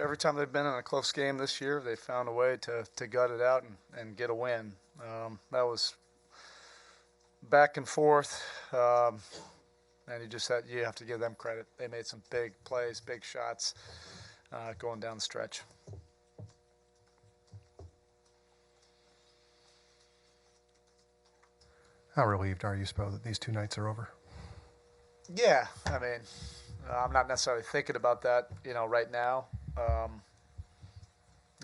Every time they've been in a close game this year, they found a way to gut it out and get a win. That was back and forth, and you have to give them credit. They made some big plays, big shots going down the stretch. How relieved are you, Spo, that these 2 nights are over? Yeah, I mean, I'm not necessarily thinking about that, right now.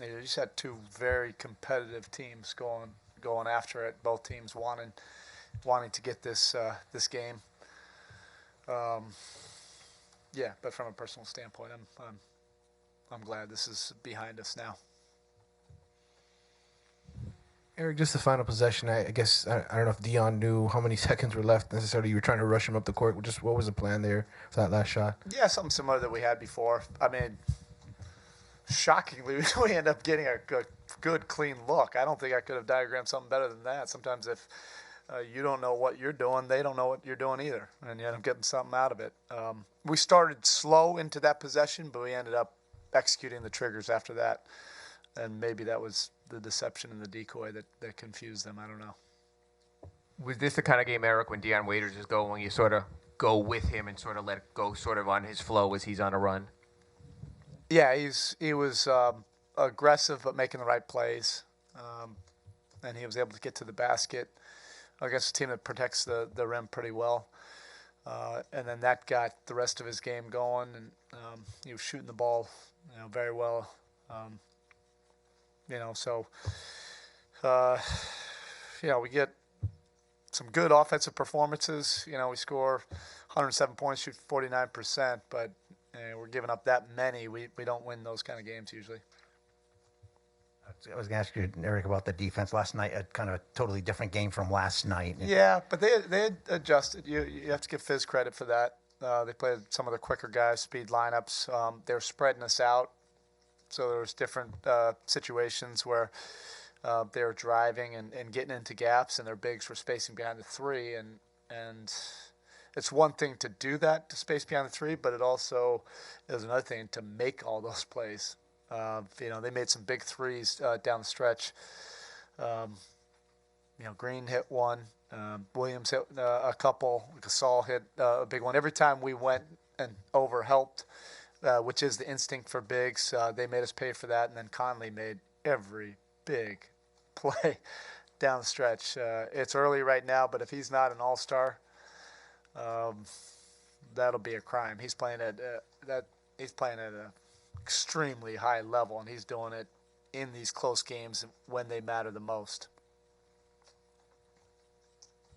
You just had two very competitive teams going after it. Both teams wanting to get this game. Um, yeah, but from a personal standpoint, I'm glad this is behind us now. Eric, just the final possession. I guess I don't know if Dion knew how many seconds were left necessarily. You were trying to rush him up the court. Just what was the plan there for that last shot? Yeah, something similar that we had before. I mean, shockingly, we end up getting a good, clean look. I don't think I could have diagrammed something better than that. Sometimes if you don't know what you're doing, they don't know what you're doing either, and you end up getting something out of it. We started slow into that possession, but we ended up executing the triggers after that, and maybe that was the deception and the decoy that confused them. I don't know. Was this the kind of game, Eric, when Dion Waiters is going, you sort of go with him and sort of let it go sort of on his flow as he's on a run? Yeah, he was aggressive but making the right plays, and he was able to get to the basket against a team that protects the rim pretty well. And then that got the rest of his game going, and he was shooting the ball very well. So we get some good offensive performances. We score 107 points, shoot 49%, but we're giving up that many. We don't win those kind of games usually. I was going to ask you, Eric, about the defense last night. A kind of a totally different game from last night. Yeah, but they had adjusted. You have to give Fizz credit for that. They played some of the quicker guys, speed lineups. They're spreading us out. So there was different situations where they were driving and getting into gaps, and their bigs were spacing behind the three. And it's one thing to do that, to space behind the three, but it also is another thing to make all those plays. They made some big threes down the stretch. Green hit one. Williams hit a couple. Gasol hit a big one. Every time we went and over-helped, which is the instinct for bigs, they made us pay for that. And then Conley made every big play down the stretch. It's early right now, but if he's not an all-star, that'll be a crime. He's playing at a extremely high level, and he's doing it in these close games when they matter the most.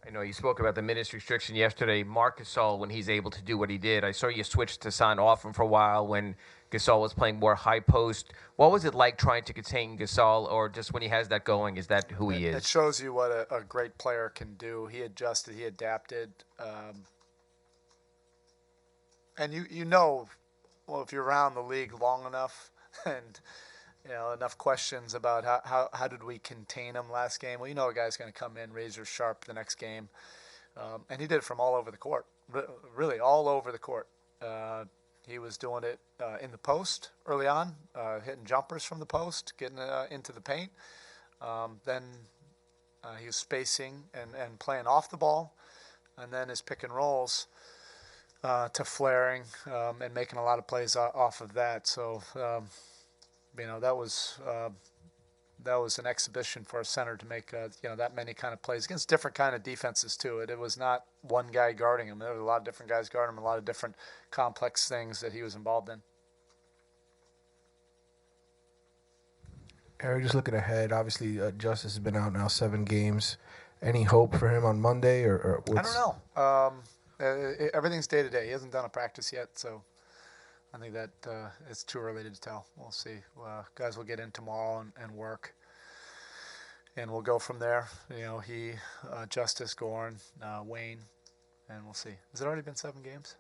I know you spoke about the minutes restriction yesterday. Marc Gasol, when he's able to do what he did, I saw you switch to Hassan off him for a while when Gasol was playing more high post. What was it like trying to contain Gasol, or just when he has that going, is that who he is? It shows you what a great player can do. He adjusted, he adapted. And if you're around the league long enough and enough questions about how did we contain him last game. Well, a guy's going to come in razor sharp the next game. And he did it from all over the court, really all over the court. He was doing it in the post early on, hitting jumpers from the post, getting into the paint. Then he was spacing and playing off the ball. And then his pick and rolls to flaring and making a lot of plays off of that. So, that was an exhibition for a center to make that many kind of plays against different kind of defenses too. It was not one guy guarding him. There were a lot of different guys guarding him, a lot of different complex things that he was involved in. Eric, just looking ahead, obviously Justice has been out now 7 games. Any hope for him on Monday, or what's... I don't know. Everything's day to day. He hasn't done a practice yet, so I think that it's too early to tell. We'll see. Guys will get in tomorrow and work, and we'll go from there. He, Justice, Goran, Wayne, and we'll see. Has it already been 7 games?